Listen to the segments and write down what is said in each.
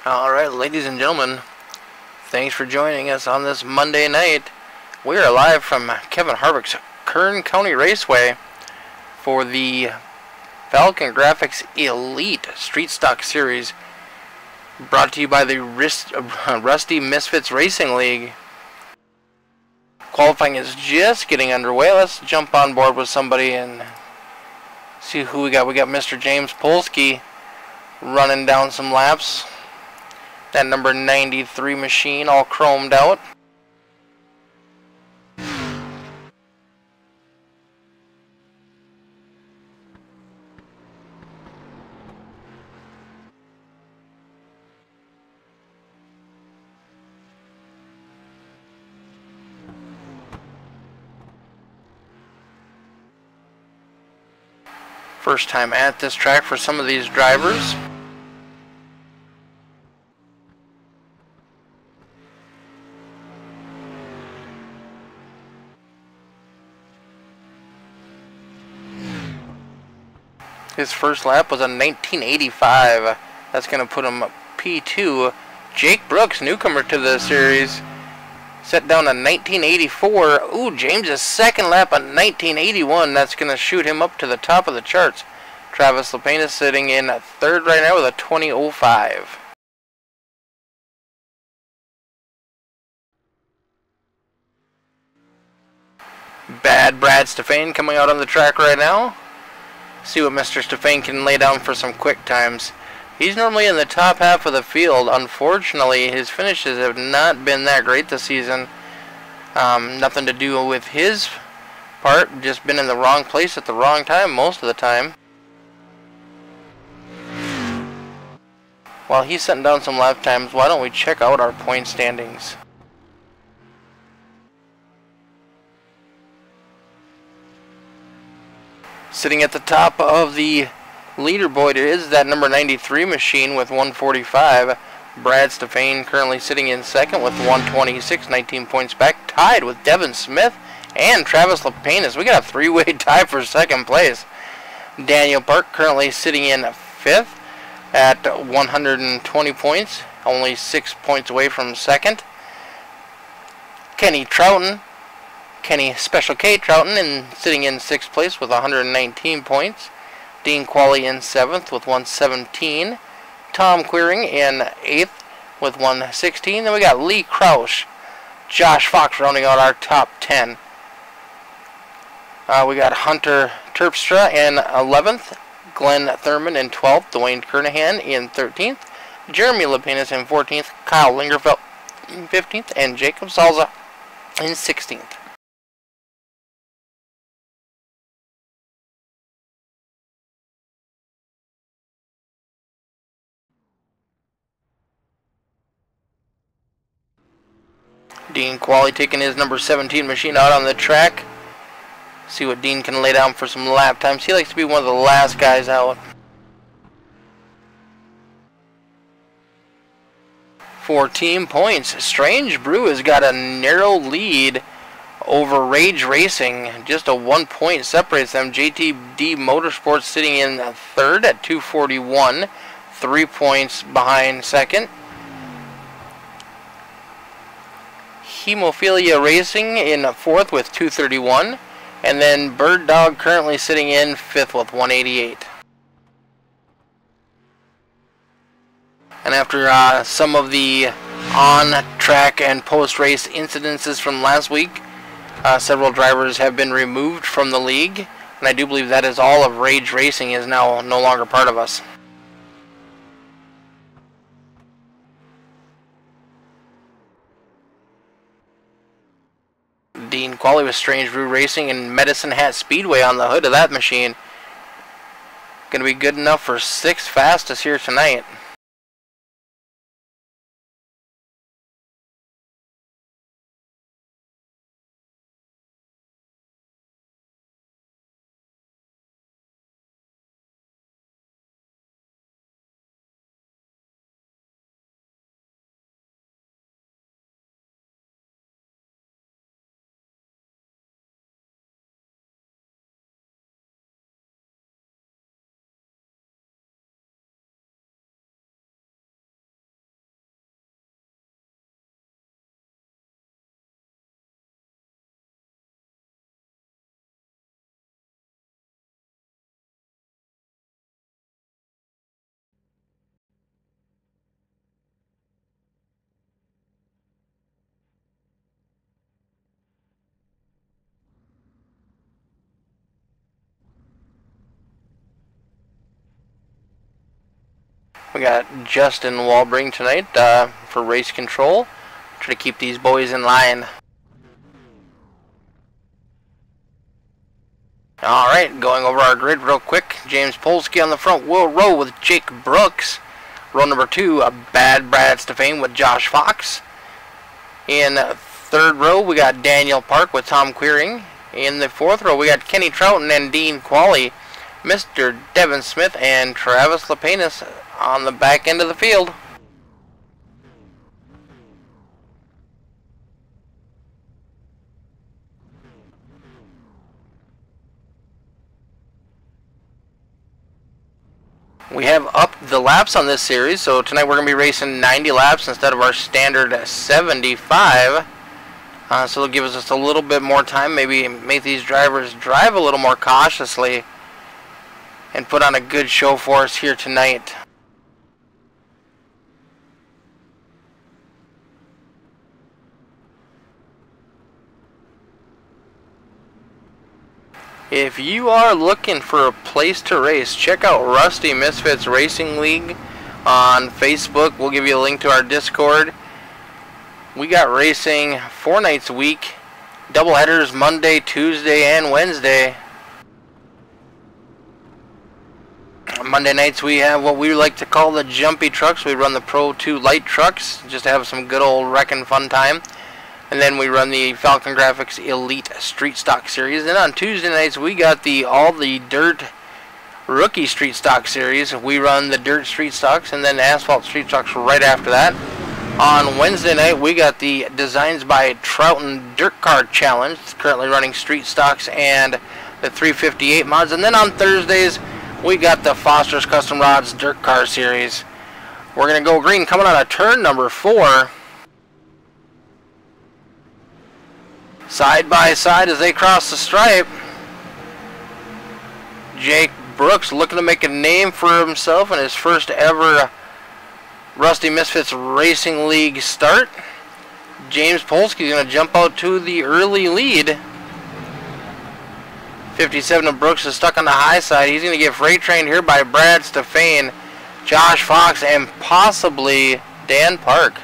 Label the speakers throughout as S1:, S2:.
S1: Alright, ladies and gentlemen, thanks for joining us on this Monday night. We are live from Kevin Harvick's Kern County Raceway for the Falcongrafix Elite Street Stock Series, brought to you by the Rusty Misfits Racing League. Qualifying is just getting underway. Let's jump on board with somebody and see who we got. We got Mr. James Polsky running down some laps. That number 93 machine all chromed out. First time at this track for some of these drivers. His first lap was a 1985. That's going to put him P2. Jake Brooks, newcomer to the series, set down a 1984. Ooh, James's second lap, a 1981. That's going to shoot him up to the top of the charts. Travis Lapena is sitting in third right now with a 2005. Bad Brad Stefan coming out on the track right now. See what Mr. Stefan can lay down for some quick times. He's normally in the top half of the field. Unfortunately, his finishes have not been that great this season. Nothing to do with his part, just been in the wrong place at the wrong time most of the time. While he's setting down some lap times, why don't we check out our point standings? Sitting at the top of the leaderboard is that number 93 machine with 145. Brad Stefan currently sitting in second with 126, 19 points back, tied with Devin Smith and Travis Lapena. We got a three-way tie for second place. Daniel Park currently sitting in fifth at 120 points, only 6 points away from second. Kenny Special K Troughton and sitting in 6th place with 119 points. Dean Qualley in 7th with 117. Tom Queering in 8th with 116. Then we got Lee Crouch, Josh Fox rounding out our top 10. We got Hunter Terpstra in 11th. Glenn Thurman in 12th. Dwayne Kernahan in 13th. Jeremy Lapena in 14th. Kyle Lingerfeld in 15th. And Jacob Salza in 16th. Dean Qualley taking his number 17 machine out on the track. See what Dean can lay down for some lap times. He likes to be one of the last guys out. 14 points. Strange Brew has got a narrow lead over Rage Racing. Just a 1 point separates them. JTD Motorsports sitting in third at 241. 3 points behind second. Hemophilia Racing in 4th with 231. And then Bird Dog currently sitting in 5th with 188. And after some of the on-track and post-race incidences from last week, several drivers have been removed from the league. And I do believe that is all of Rage Racing is now no longer part of us. Dean Qualley with Strange Brew Racing and Medicine Hat Speedway on the hood of that machine. Going to be good enough for 6th fastest here tonight. We got Justin Walbring tonight for race control. Try to keep these boys in line. Alright, going over our grid real quick. James Polsky on the front wheel row with Jake Brooks. Row number 2, a bad Brad Stefan with Josh Fox. In third row, we got Daniel Park with Tom Queering. In the fourth row, we got Kenny Trouton and Dean Qualley, Mr. Devin Smith, and Travis Lepanis on the back end of the field. We have upped the laps on this series, so tonight we're going to be racing 90 laps instead of our standard 75. So it'll give us just a little bit more time, maybe make these drivers drive a little more cautiously and put on a good show for us here tonight. If you are looking for a place to race, check out Rusty Misfits Racing League on Facebook. We'll give you a link to our Discord. We got racing 4 nights a week, doubleheaders Monday, Tuesday, and Wednesday. Monday nights we have what we like to call the jumpy trucks. We run the Pro 2 light trucks just to have some good old wrecking fun time. And then we run the Falcongrafix Elite Street Stock Series. And on Tuesday nights, we got all the Dirt Rookie Street Stock Series. We run the Dirt Street Stocks and then Asphalt Street Stocks right after that. On Wednesday night, we got the Designs by Trouton Dirt Car Challenge. It's currently running Street Stocks and the 358 mods. And then on Thursdays, we got the Foster's Custom Rods Dirt Car Series. We're going to go green coming out of turn number 4. Side by side as they cross the stripe. Jake Brooks looking to make a name for himself in his first ever Rusty Misfits Racing League start. James Polsky is going to jump out to the early lead. 57 of Brooks is stuck on the high side. He's going to get freight trained here by Brad Stefan, Josh Fox, and possibly Dan Park.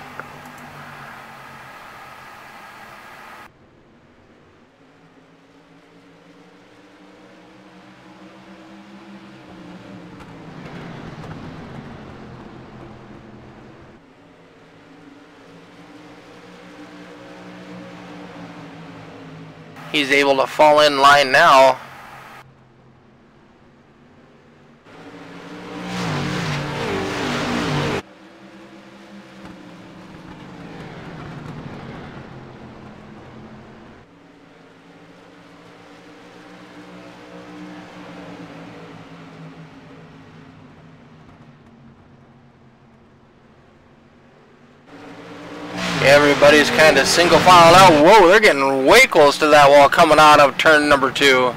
S1: He's able to fall in line now. Everybody's kind of single filed out. Whoa, they're getting way close to that wall coming out of turn number 2.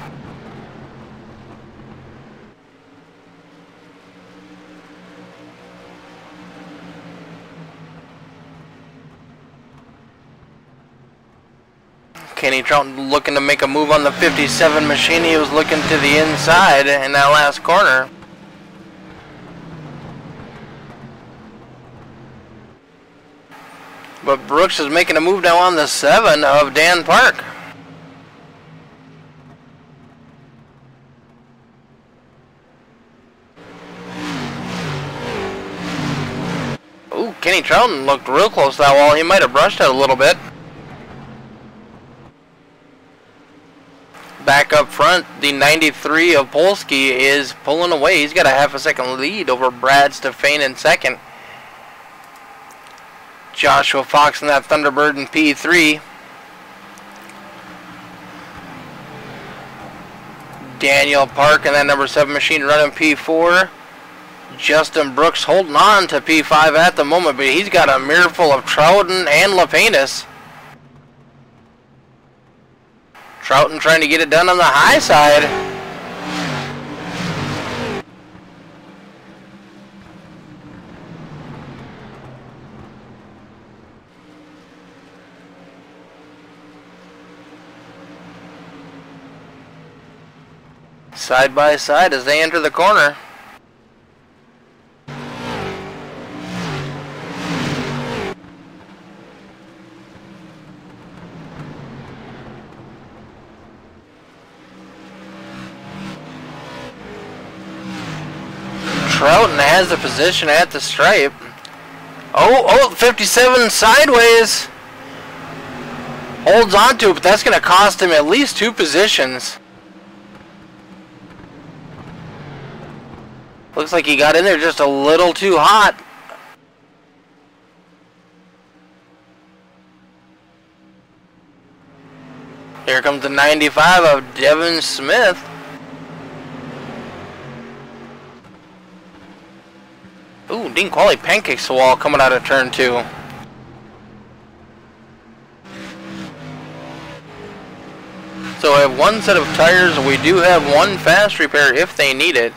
S1: Kenny Trouton looking to make a move on the 57 machine. He was looking to the inside in that last corner. But Brooks is making a move now on the 7 of Dan Park. Ooh, Kenny Trouton looked real close to that wall. He might have brushed it a little bit. Back up front, the 93 of Polsky is pulling away. He's got a half a second lead over Brad Stefan in second. Joshua Fox in that Thunderbird in P3. Daniel Park in that number 7 machine running P4. Justin Brooks holding on to P5 at the moment, but he's got a mirror full of Trouton and Lepanis. Trouton trying to get it done on the high side. Side by side as they enter the corner. Trouton has the position at the stripe. Oh, 57 sideways. Holds on to it, but that's going to cost him at least 2 positions. Looks like he got in there just a little too hot. Here comes the 95 of Devin Smith. Ooh, Dean Qualley pancakes the wall coming out of turn 2. So I have 1 set of tires. We do have 1 fast repair if they need it.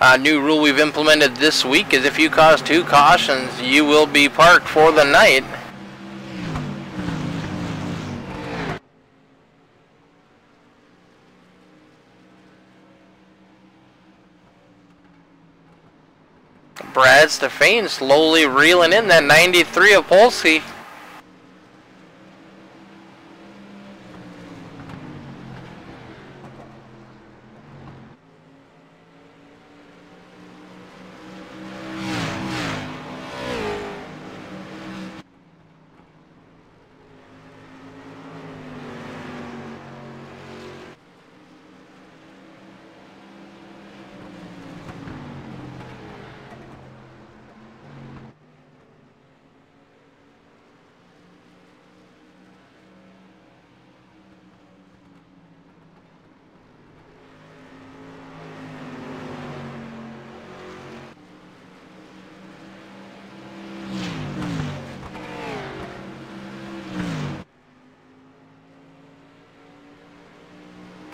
S1: A new rule we've implemented this week is if you cause 2 cautions, you will be parked for the night. Brad Stefane slowly reeling in that 93 of Polsky.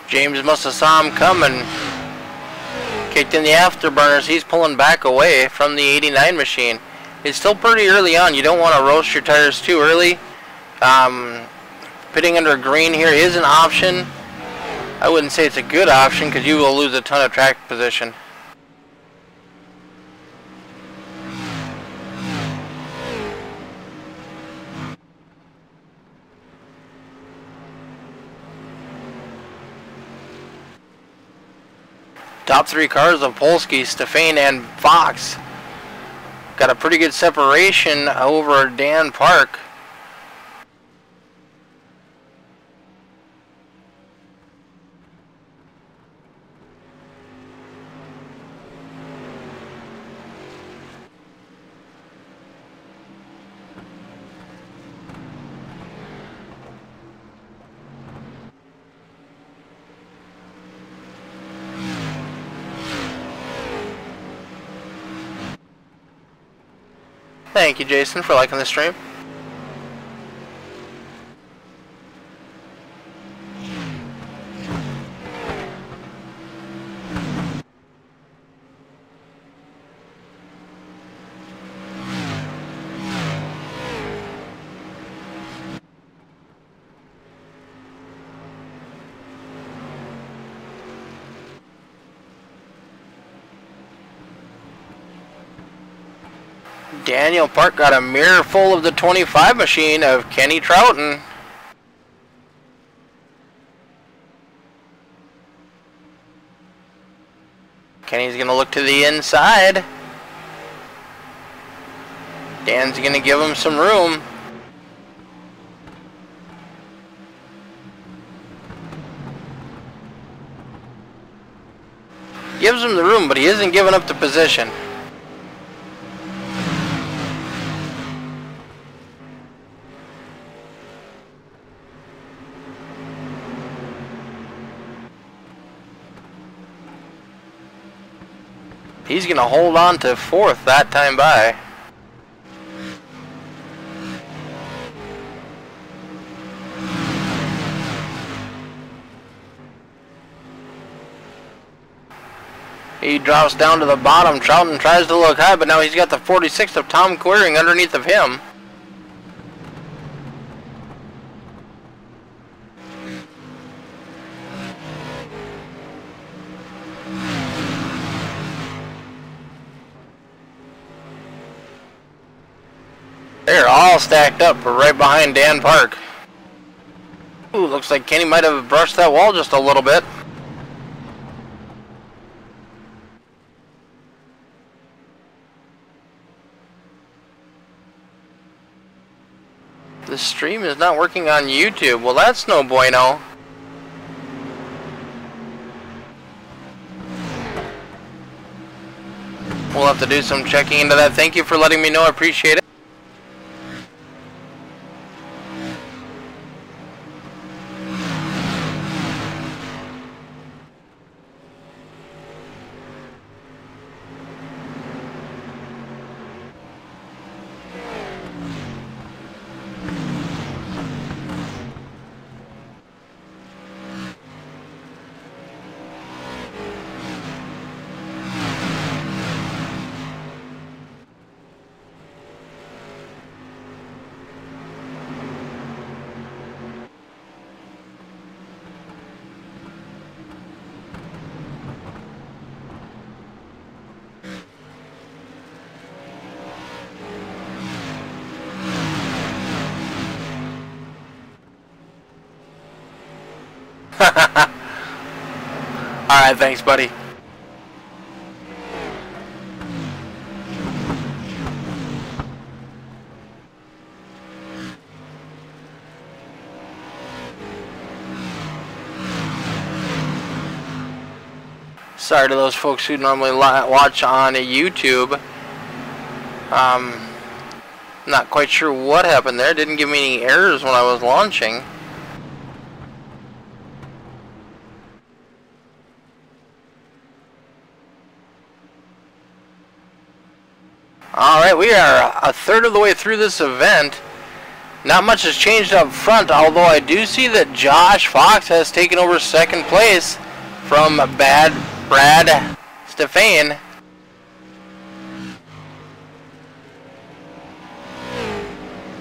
S1: James must have saw him coming. Kicked in the afterburners. He's pulling back away from the 89 machine. It's still pretty early on. You don't want to roast your tires too early. Pitting under green here is an option. I wouldn't say it's a good option because you will lose a ton of track position. Top 3 cars of Polsky, Stefane, and Fox. Got a pretty good separation over Dan Park. Thank you, Jason, for liking the stream. Daniel Park got a mirror full of the 25 machine of Kenny Trouton. Kenny's going to look to the inside. Dan's going to give him some room. Gives him the room, but he isn't giving up the position. He's going to hold on to 4th that time by. He drops down to the bottom. Trouton tries to look high, but now he's got the 46th of Tom Queering underneath of him. They're all stacked up right behind Dan Park. Ooh, looks like Kenny might have brushed that wall just a little bit. The stream is not working on YouTube. Well, that's no bueno. We'll have to do some checking into that. Thank you for letting me know. I appreciate it. Alright, thanks, buddy. Sorry to those folks who normally watch on YouTube. Not quite sure what happened there. Didn't give me any errors when I was launching. Alright, we are a third of the way through this event. Not much has changed up front, although I do see that Josh Fox has taken over second place from Brad Stefan.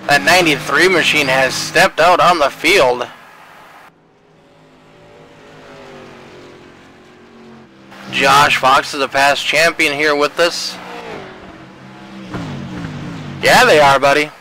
S1: That 93 machine has stepped out on the field. Josh Fox is a past champion here with us. Yeah, they are, buddy.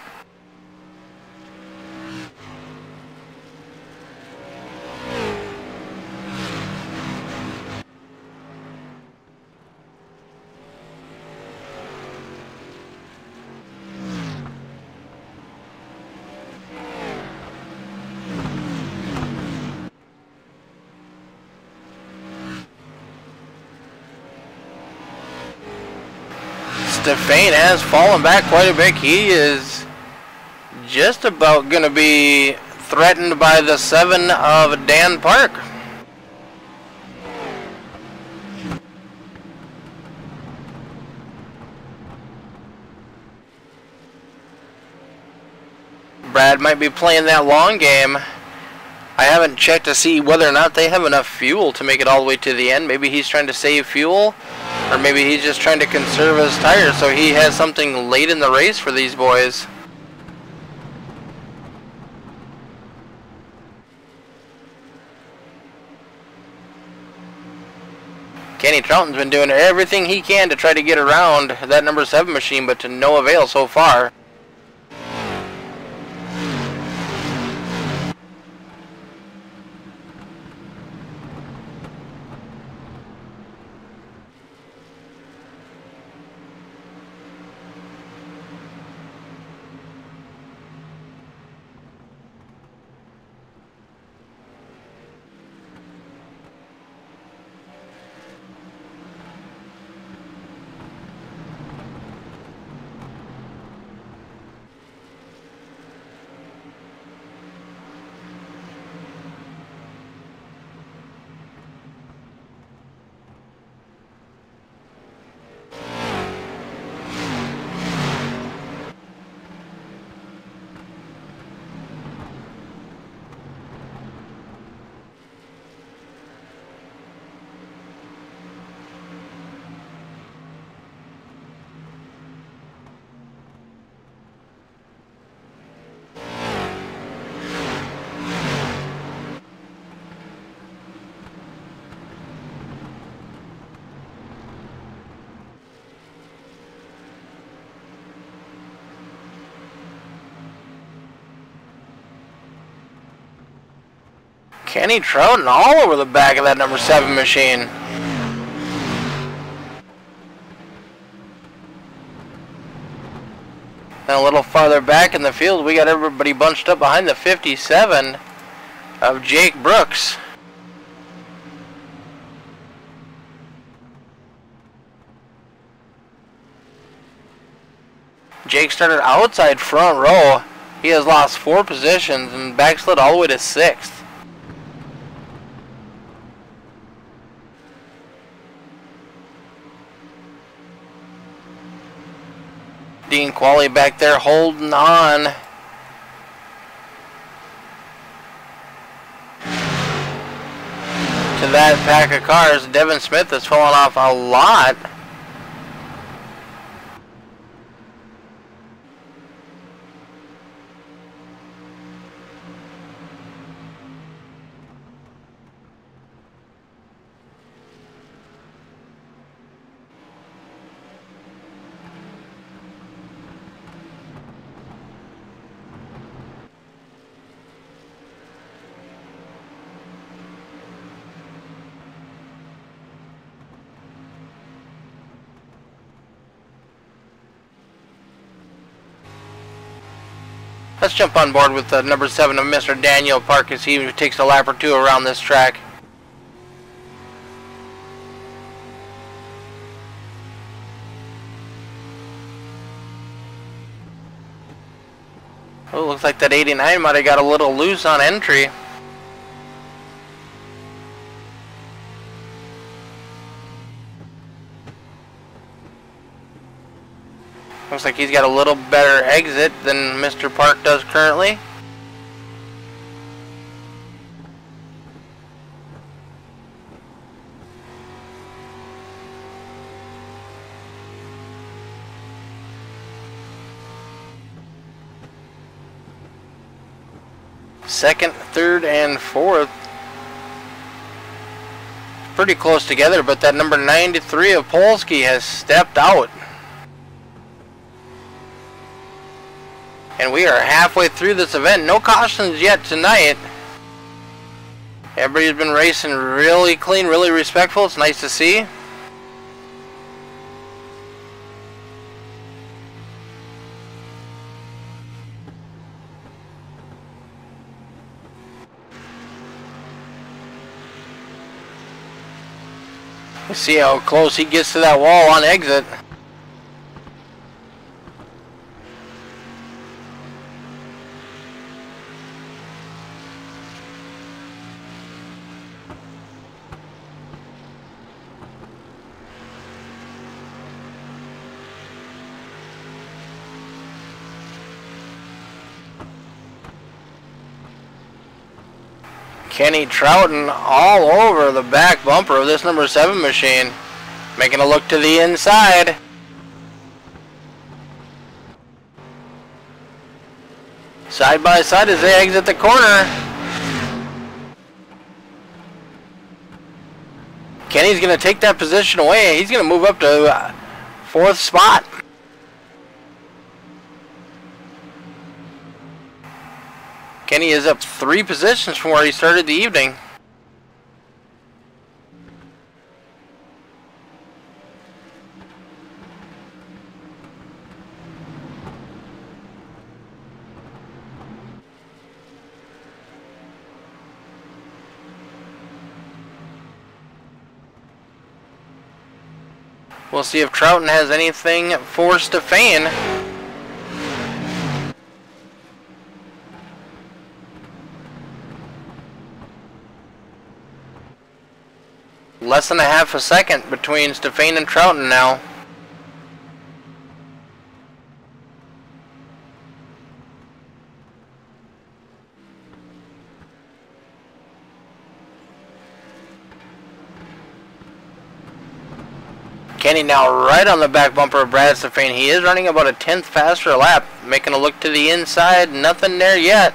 S1: Stefan has fallen back quite a bit. He is just about going to be threatened by the 7 of Dan Park. Brad might be playing that long game. I haven't checked to see whether or not they have enough fuel to make it all the way to the end. Maybe he's trying to save fuel, or maybe he's just trying to conserve his tires so he has something late in the race for these boys. Kenny Troughton's been doing everything he can to try to get around that number 7 machine, but to no avail so far. Kenny Troughton all over the back of that number 7 machine. And a little farther back in the field, we got everybody bunched up behind the 57 of Jake Brooks. Jake started outside front row. He has lost 4 positions and backslid all the way to 6th. Dean Qualley back there holding on. To that pack of cars. Devin Smith has fallen off a lot. Let's jump on board with number 7 of Mr. Daniel Park as he takes a lap or 2 around this track. Oh, looks like that 89 might have got a little loose on entry. Looks like he's got a little better exit than Mr. Park does currently. Second, third, and fourth. Pretty close together, but that number 93 of Polsky has stepped out. And we are halfway through this event. No cautions yet tonight. Everybody's been racing really clean, really respectful. It's nice to see. Let's see how close he gets to that wall on exit. Kenny Troughton all over the back bumper of this number 7 machine, making a look to the inside. Side by side as they exit the corner. Kenny's going to take that position away. He's going to move up to 4th spot. Kenny is up 3 positions from where he started the evening. We'll see if Troughton has anything for Stefan. Less than a half a second between Stefan and Troughton now. Kenny now right on the back bumper of Brad Stefan. He is running about a 10th faster lap, making a look to the inside. Nothing there yet.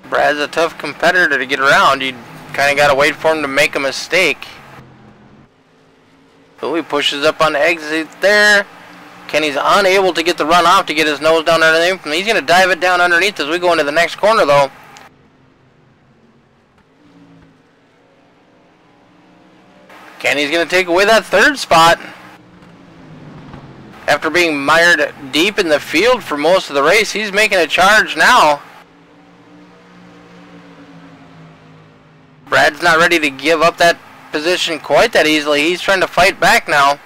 S1: Brad's a tough competitor to get around. You kind of got to wait for him to make a mistake. So he pushes up on the exit there. Kenny's unable to get the run off to get his nose down underneath. He's going to dive it down underneath as we go into the next corner though. Kenny's going to take away that third spot. After being mired deep in the field for most of the race, he's making a charge now. Brad's not ready to give up that position quite that easily. He's trying to fight back now.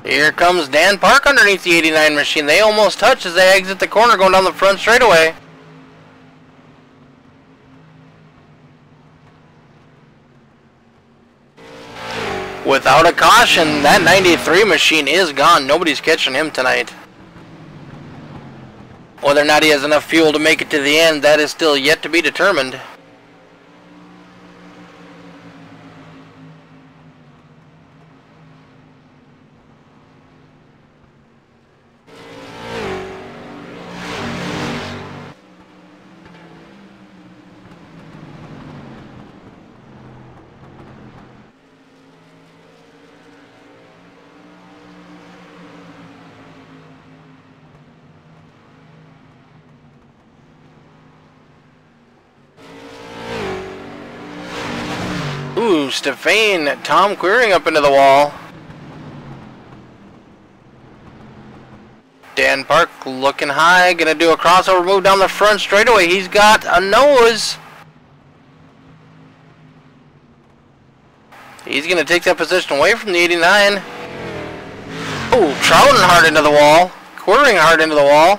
S1: Here comes Dan Park underneath the 89 machine. They almost touch as they exit the corner going down the front straightaway. Without a caution, that 93 machine is gone. Nobody's catching him tonight. Whether or not he has enough fuel to make it to the end, that is still yet to be determined. Ooh, Stefan, Tom Queering up into the wall. Dan Park looking high, gonna do a crossover move down the front straightaway. He's got a nose. He's gonna take that position away from the 89. Ooh, Trouton hard into the wall. Queering hard into the wall.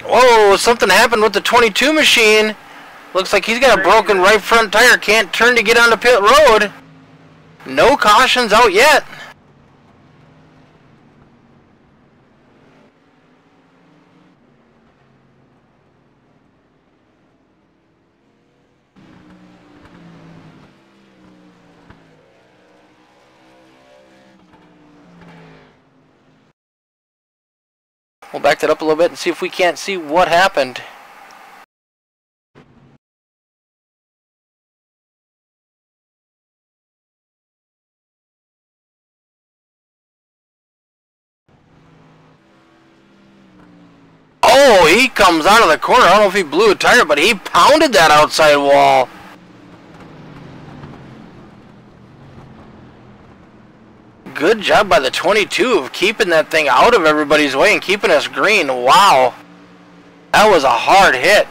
S1: Whoa, something happened with the 22 machine. Looks like he's got a broken right front tire. Can't turn to get onto pit road. No cautions out yet. We'll back that up a little bit and see if we can't see what happened. Oh, he comes out of the corner. I don't know if he blew a tire, but he pounded that outside wall. Good job by the 22 of keeping that thing out of everybody's way and keeping us green. Wow. That was a hard hit.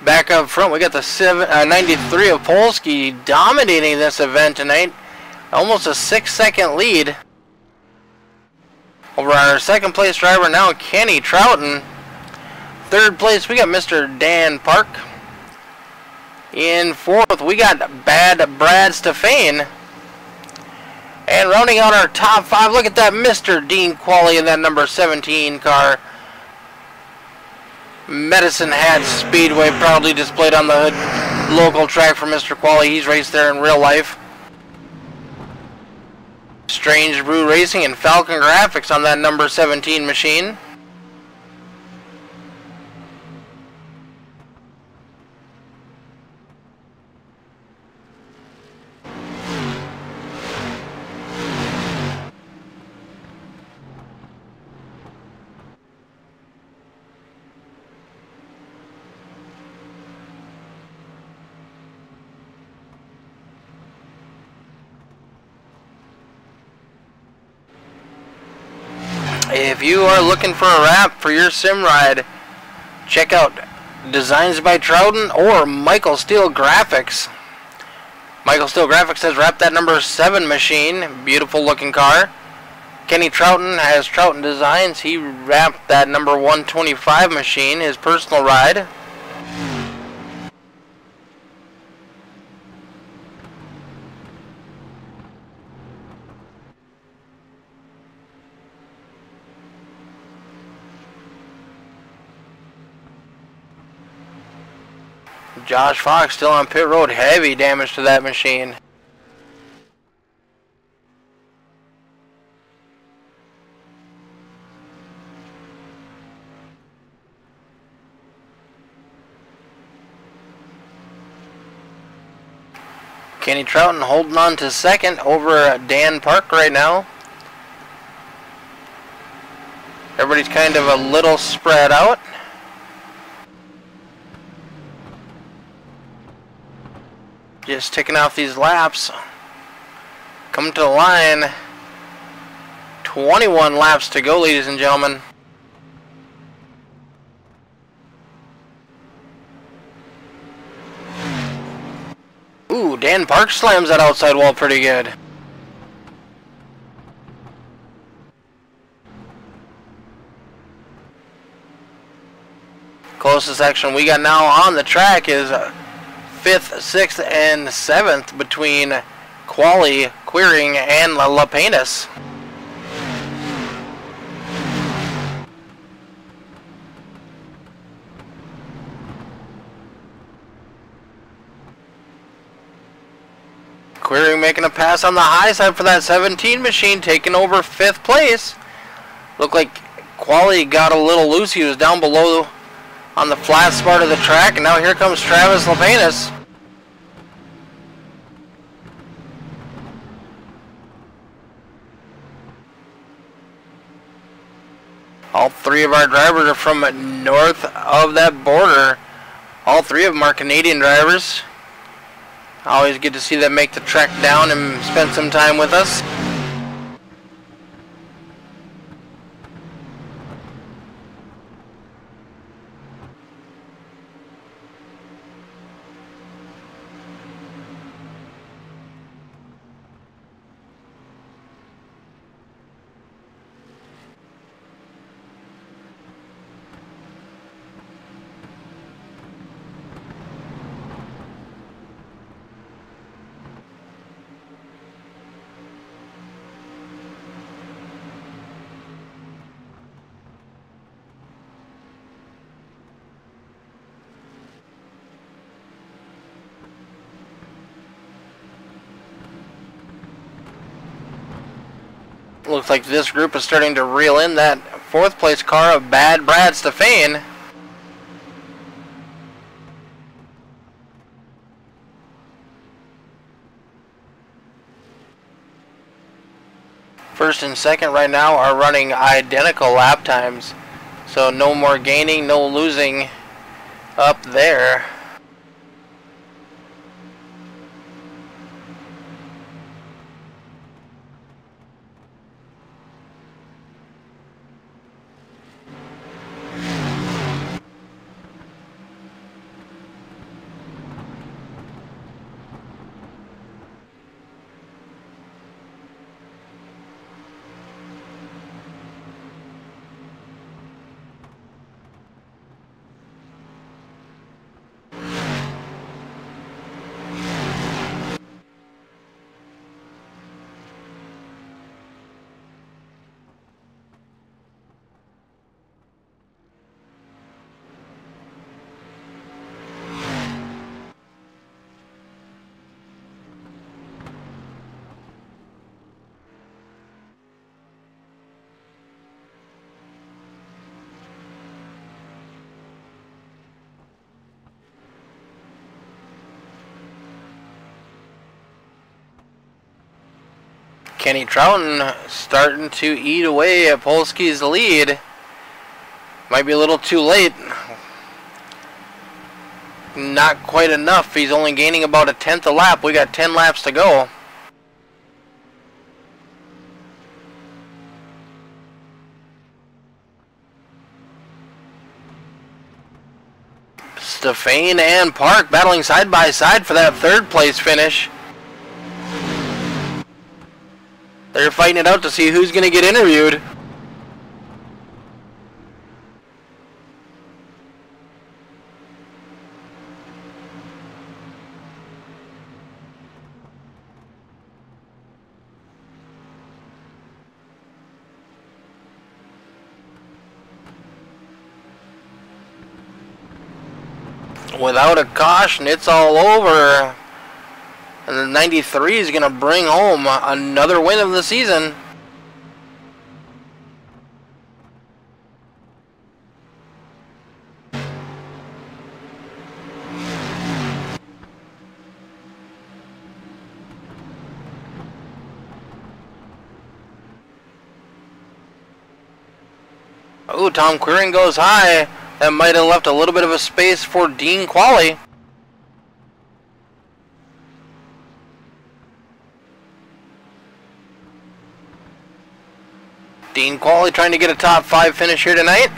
S1: Back up front, we got the 93 of Polsky dominating this event tonight. Almost a 6-second lead over our second place driver now, Kenny Trouton. Third place, we got Mr. Dan Park. In fourth, we got Bad Brad Stefan. And rounding out our top five, look at that Mr. Dean Qualley in that number 17 car. Medicine Hat Speedway, proudly displayed on the hood. Local track for Mr. Qualley. He's raced there in real life. Strange Brew Racing and Falcongrafix on that number 17 machine. If you are looking for a wrap for your sim ride, check out Designs by Trouton or Michael Steele Graphics. Michael Steele Graphics has wrapped that number 7 machine. Beautiful looking car. Kenny Trouton has Trouton Designs. He wrapped that number 125 machine, his personal ride. Josh Fox still on pit road. Heavy damage to that machine. Kenny Trouton holding on to second over Dan Park right now. Everybody's kind of a little spread out. Just ticking off these laps. Coming to the line. 21 laps to go, ladies and gentlemen. Ooh, Dan Park slams that outside wall pretty good. Closest section we got now on the track is 5th, 6th, and 7th between Quali, Queering, and La Penas. Queering making a pass on the high side for that 17 machine, taking over 5th place. Looked like Quali got a little loose. He was down below on the flat part of the track, and now here comes Travis Lapenas. All three of our drivers are from north of that border. All three of them are Canadian drivers. Always good to see them make the trek down and spend some time with us. Looks like this group is starting to reel in that 4th place car of Bad Brad Stefan. First and second right now are running identical lap times, so no more gaining, no losing up there. Kenny Trouton starting to eat away at Polsky's lead. Might be a little too late. Not quite enough. He's only gaining about a 1/10 a lap. We got 10 laps to go. Stefan and Park battling side by side for that 3rd place finish. They're fighting it out to see who's going to get interviewed. Without a caution, it's all over. And the 93 is going to bring home another win of the season. Ooh, Tom Queering goes high. That might have left a little bit of a space for Dean Qualley. Dean Qualley trying to get a top 5 finish here tonight.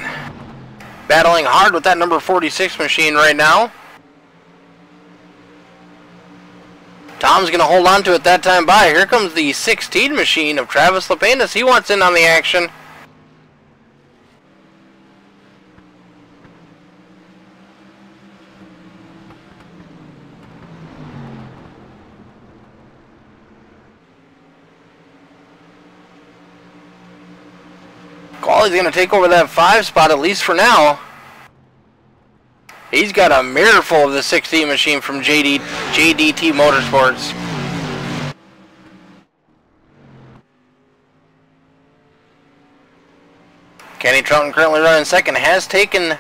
S1: Battling hard with that number 46 machine right now. Tom's going to hold on to it that time by. Here comes the 16 machine of Travis Lepanis. He wants in on the action. Qualley's going to take over that 5 spot, at least for now. He's got a mirror full of the 16 machine from JDT Motorsports. Kenny Troughton currently running second. Has taken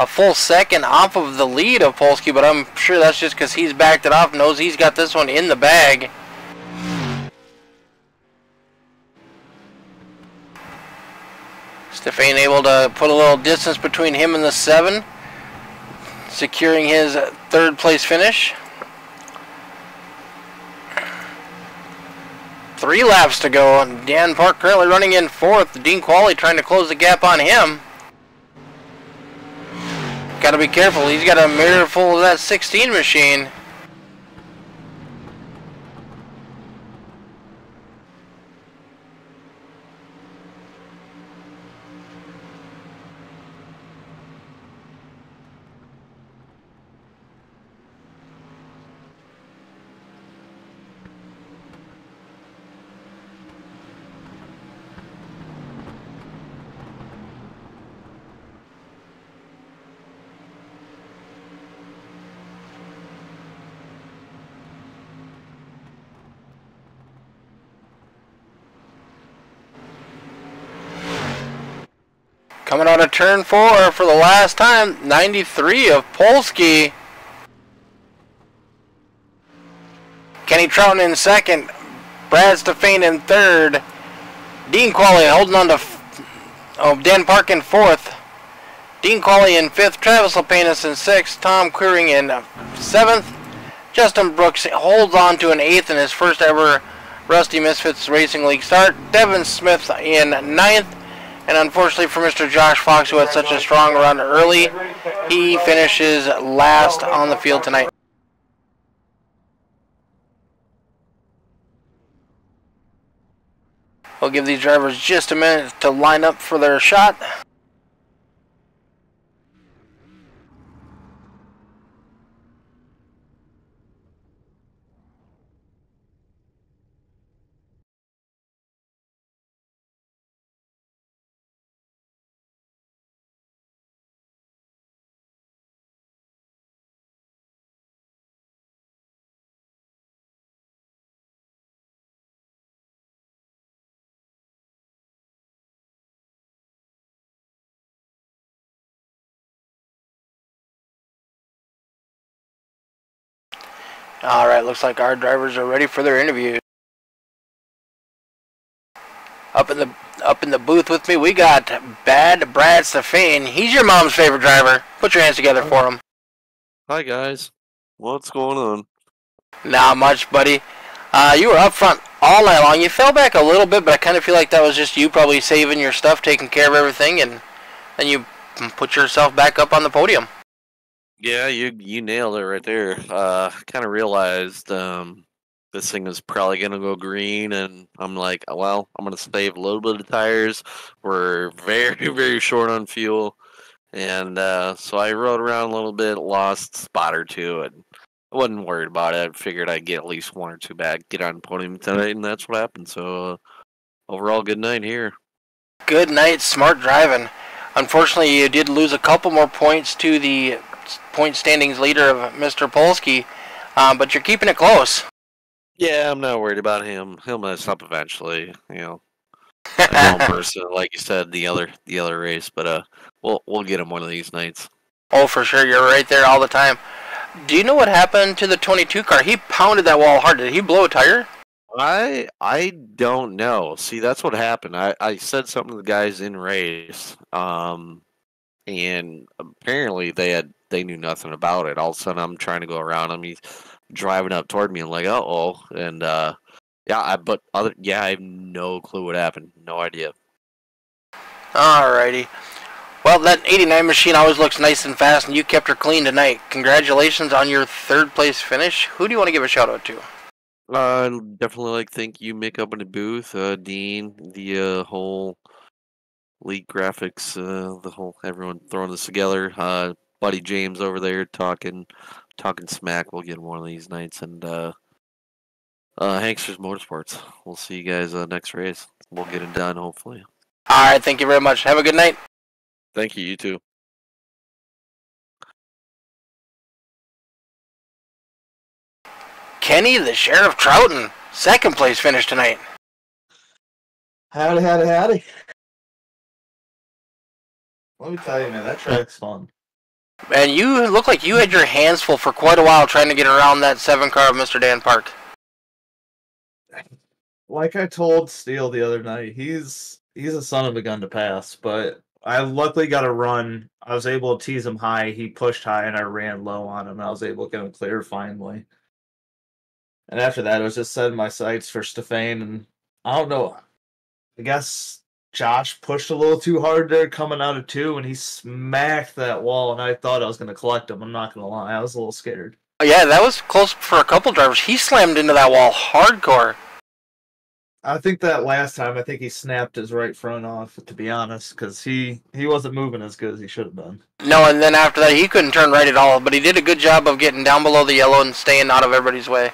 S1: a full second off of the lead of Polsky, but I'm sure that's just because he's backed it off, knows he's got this one in the bag. Stefan able to put a little distance between him and the 7, securing his 3rd place finish. 3 laps to go. Dan Park currently running in 4th. Dean Qualley trying to close the gap on him. Got to be careful. He's got a mirror full of that 16 machine. Coming out of turn 4 for the last time, 93 of Polsky. Kenny Troughton in 2nd, Brad Stefan in 3rd, Dean Qualley holding on to Dan Park in 4th, Dean Qualley in 5th, Travis Lepanis in 6th, Tom Queering in 7th, Justin Brooks holds on to an 8th in his first ever Rusty Misfits Racing League start, Devin Smith in 9th, and unfortunately for Mr. Josh Fox, who had such a strong run early, he finishes last on the field tonight. We'll give these drivers just a minute to line up for their shot. Alright, looks like our drivers are ready for their interview. Up in the booth with me, we got Bad Brad Stefan. He's your mom's favorite driver. Put your hands together for him.
S2: Hi guys. What's going on?
S1: Not much, buddy. You were up front all night long. You fell back a little bit, but I kind of feel like that was just you probably saving your stuff, taking care of everything, and then you put yourself back up on the podium.
S2: Yeah, you nailed it right there. Kind of realized this thing is probably gonna go green, and I'm like, well, I'm gonna save a little bit of tires. We're very, very short on fuel, and so I rode around a little bit, lost a spot or two, and I wasn't worried about it. I figured I'd get at least 1 or 2 back, get on the podium tonight, and that's what happened. So overall, good night here.
S1: Good night, smart driving. Unfortunately, you did lose a couple more points to the point standings leader of Mr. Polsky, but you're keeping it close.
S2: Yeah, I'm not worried about him. He'll mess up eventually, you know. One person, like you said, the other race, but we'll get him one of these nights.
S1: Oh, for sure, you're right there all the time. Do you know what happened to the 22 car? He pounded that wall hard. Did he blow a tire?
S2: I don't know. See, that's what happened. I said something to the guys in race, and apparently they knew nothing about it. All of a sudden, I'm trying to go around him. He's driving up toward me. I'm like, oh, and I have no clue what happened. No idea.
S1: Alrighty. Well, that 89 machine always looks nice and fast, and you kept her clean tonight. Congratulations on your third place finish. Who do you want to give a shout out to?
S2: Definitely like thank you, Mick, up in the booth, Dean, the whole league graphics, the whole everyone throwing this together. Buddy James over there talking smack. We'll get him one of these nights, and Hanksters Motorsports. We'll see you guys next race. We'll get it done hopefully.
S1: Alright, thank you very much. Have a good night.
S2: Thank you. You too.
S1: Kenny, the Sheriff Trouton, second place finish tonight.
S3: Howdy, howdy, howdy. Let me tell you, man, that track's fun.
S1: And you look like you had your hands full for quite a while trying to get around that 7 car of Mr. Dan Park.
S3: Like I told Steele the other night, he's a son of a gun to pass, but I luckily got a run. I was able to tease him high. He pushed high, and I ran low on him. And I was able to get him clear finally. And after that, I was just setting my sights for Stefan, and I don't know. I guess Josh pushed a little too hard there coming out of 2, and he smacked that wall, and I thought I was going to collect him. I'm not going to lie. I was a little scared.
S1: Yeah, that was close for a couple drivers. He slammed into that wall hardcore.
S3: I think that last time, I think he snapped his right front off, to be honest, because he wasn't moving as good as he should have been.
S1: No, and then after that, he couldn't turn right at all, but he did a good job of getting down below the yellow and staying out of everybody's way.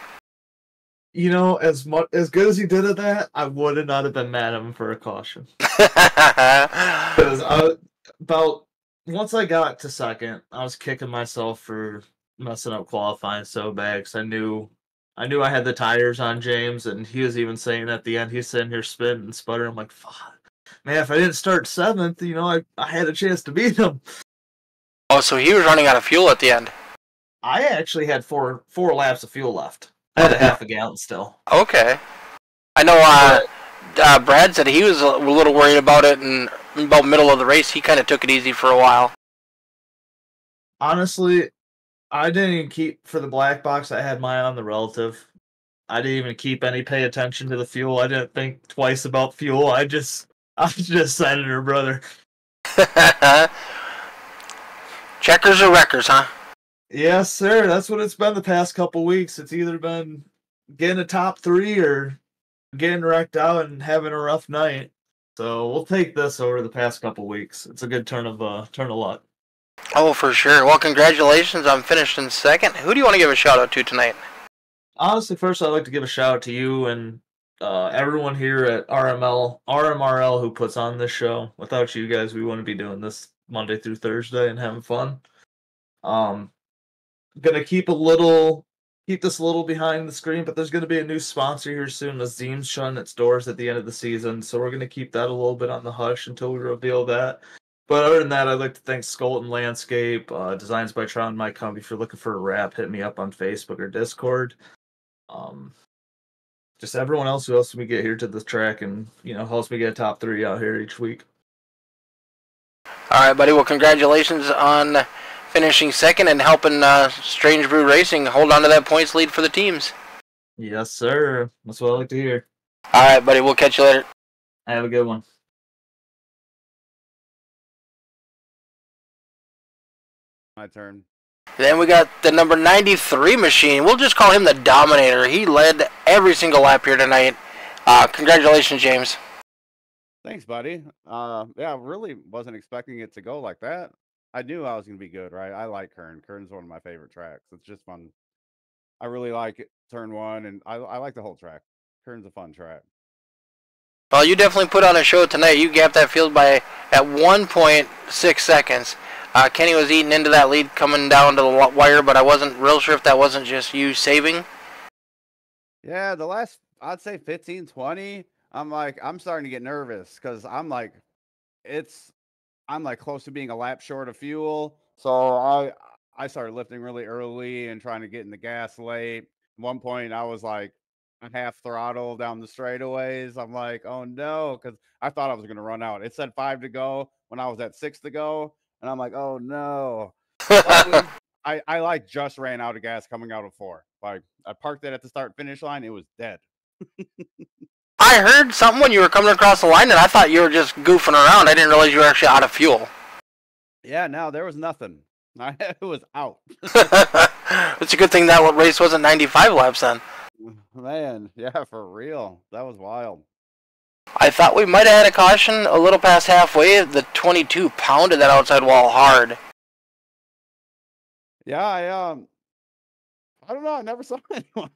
S3: You know, as good as he did at that, I would not have been mad at him for a caution. Because once I got to second, I was kicking myself for messing up qualifying so bad, because I knew I had the tires on James, and he was even saying at the end, he's sitting here spinning and sputtering. I'm like, fuck. Man, if I didn't start 7th, I had a chance to beat him.
S1: Oh, so he was running out of fuel at the end.
S3: I actually had four laps of fuel left. I had a half a gallon still.
S1: Okay. I know Brad said he was a little worried about it, and about middle of the race, he kind of took it easy for a while.
S3: Honestly, I didn't even keep, for the black box, I had mine on the relative. I didn't even pay attention to the fuel. I didn't think twice about fuel. I was just Senator, brother.
S1: Checkers or wreckers, huh?
S3: Yes, sir. That's what it's been the past couple weeks. It's either been getting a top 3 or getting wrecked out and having a rough night. So we'll take this over the past couple weeks. It's a good turn of luck.
S1: Oh, for sure. Well, congratulations on finishing second. Who do you want to give a shout out to tonight?
S3: Honestly, first I'd like to give a shout out to you and everyone here at RMRL who puts on this show. Without you guys, we wouldn't be doing this Monday through Thursday and having fun. Gonna keep this a little behind the screen, but there's gonna be a new sponsor here soon. Azim's shutting its doors at the end of the season, so we're gonna keep that a little bit on the hush until we reveal that. But other than that, I'd like to thank Skolton Landscape, Designs by Tron Mike Cumby. If you're looking for a wrap, hit me up on Facebook or Discord. Just everyone else who helps me get here to the track and helps me get a top 3 out here each week.
S1: All right, buddy. Well, congratulations on finishing second and helping Strange Brew Racing hold on to that points lead for the teams.
S3: Yes, sir. That's what I like to hear.
S1: All right, buddy. We'll catch you later.
S3: Have a good one.
S4: My turn.
S1: Then we got the number 93 machine. We'll just call him the Dominator. He led every single lap here tonight. Congratulations, James.
S4: Thanks, buddy. Yeah, I really wasn't expecting it to go like that. I knew I was going to be good, right? I like Kern. Kern's one of my favorite tracks. It's just fun. I really like it, turn 1, and I like the whole track. Kern's a fun track.
S1: Well, you definitely put on a show tonight. You gapped that field by at 1.6 seconds. Kenny was eating into that lead coming down to the wire, but I wasn't real sure if that wasn't just you saving.
S4: Yeah, the last, I'd say 15, 20, I'm starting to get nervous because I'm like close to being a lap short of fuel. So I started lifting really early and trying to get in the gas late. At one point, I was like a half throttle down the straightaways. I'm like, oh no, because I thought I was gonna run out. It said 5 to go when I was at 6 to go, and I'm like, oh no. Luckily, I like just ran out of gas coming out of 4. Like I parked it at the start finish line. It was dead.
S1: I heard something when you were coming across the line, and I thought you were just goofing around. I didn't realize you were actually out of fuel.
S4: Yeah, no, there was nothing. It was out.
S1: It's a good thing that race wasn't 95 laps then.
S4: Man, yeah, for real. That was wild.
S1: I thought we might have had a caution a little past halfway. The 22 pounded that outside wall hard.
S4: Yeah, I don't know. I never saw anyone.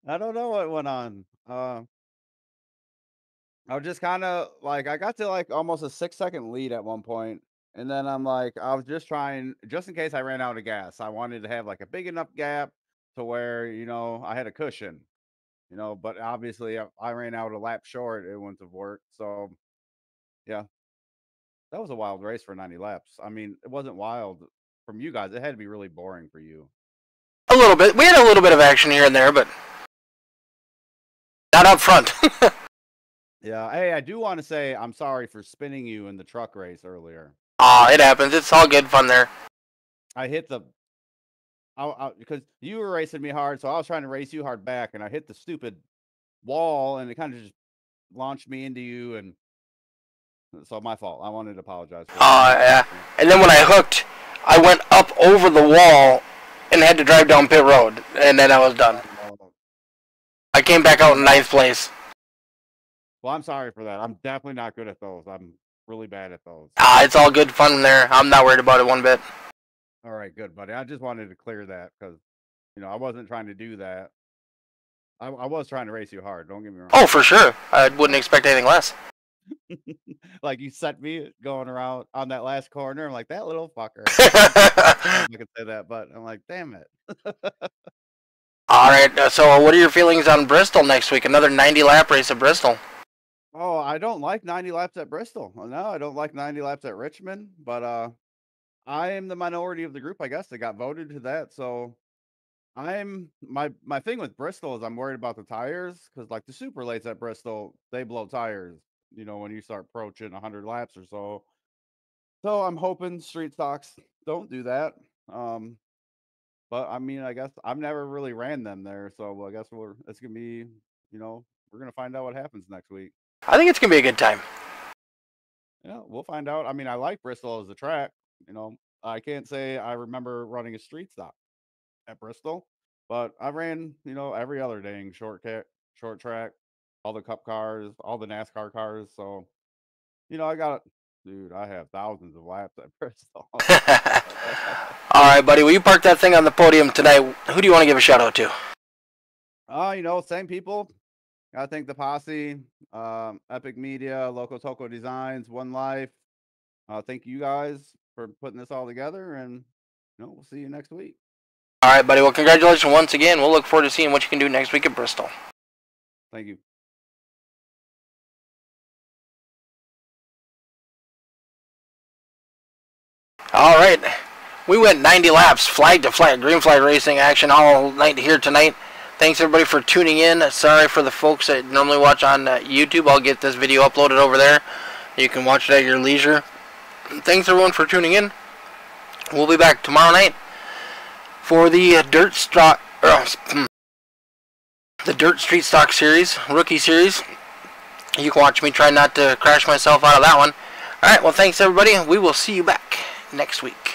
S4: I don't know what went on. I was just kind of like, I got to like almost a 6-second lead at one point, and then I'm like, I was just trying, just in case I ran out of gas. I wanted to have like a big enough gap to where, you know, I had a cushion, you know, but obviously if I ran out a lap short, it wouldn't have worked. So yeah, that was a wild race for 90 laps. I mean, it wasn't wild from you guys. It had to be really boring for you.
S1: A little bit. We had a little bit of action here and there, but not up front.
S4: Yeah. Hey, I do want to say I'm sorry for spinning you in the truck race earlier.
S1: It happens. It's all good fun there.
S4: I hit the, because you were racing me hard, so I was trying to race you hard back, and I hit the stupid wall, and it kind of just launched me into you, and so my fault. I wanted to apologize for that.
S1: Yeah. And then when I hooked, I went up over the wall and had to drive down pit road, and then I was done. I came back out in 9th place.
S4: Well, I'm sorry for that. I'm definitely not good at those. I'm really bad at those.
S1: It's all good fun there. I'm not worried about it one bit.
S4: All right, good, buddy. I just wanted to clear that because, you know, I wasn't trying to do that. I was trying to race you hard. Don't get me wrong.
S1: Oh, for sure. I wouldn't expect anything less.
S4: Like you set me going around on that last corner. I'm like, that little fucker. I could say that, but I'm like, damn it.
S1: All right. So what are your feelings on Bristol next week? Another 90-lap race at Bristol.
S4: Oh, I don't like 90 laps at Bristol. No, I don't like 90 laps at Richmond, but I am the minority of the group, I guess, that got voted to that. So I'm my thing with Bristol is I'm worried about the tires because like the super lates at Bristol, they blow tires, you know, when you start approaching 100 laps or so. So I'm hoping street stocks don't do that. But I mean, I guess I've never really ran them there, so I guess it's gonna be, you know, we're gonna find out what happens next week.
S1: I think it's going to be a good time.
S4: Yeah, we'll find out. I mean, I like Bristol as a track. You know, I can't say I remember running a street stock at Bristol, but I ran, you know, every other dang short track, all the cup cars, all the NASCAR cars. So, you know, dude, I have thousands of laps at Bristol.
S1: All right, buddy. Will you park that thing on the podium tonight? Who do you want to give a shout out to?
S4: You know, same people. I think the posse, Epic Media, Loco Toco Designs, One Life. Thank you guys for putting this all together, and you know, we'll see you next week.
S1: All right, buddy. Well, congratulations once again. We'll look forward to seeing what you can do next week at Bristol.
S4: Thank you.
S1: All right. We went 90 laps, flag to flag, green flag racing action all night here tonight. Thanks, everybody, for tuning in. Sorry for the folks that normally watch on YouTube. I'll get this video uploaded over there. You can watch it at your leisure. Thanks, everyone, for tuning in. We'll be back tomorrow night for the Dirt Street Stock Series, Rookie Series. You can watch me try not to crash myself out of that one. All right, well, thanks, everybody. We will see you back next week.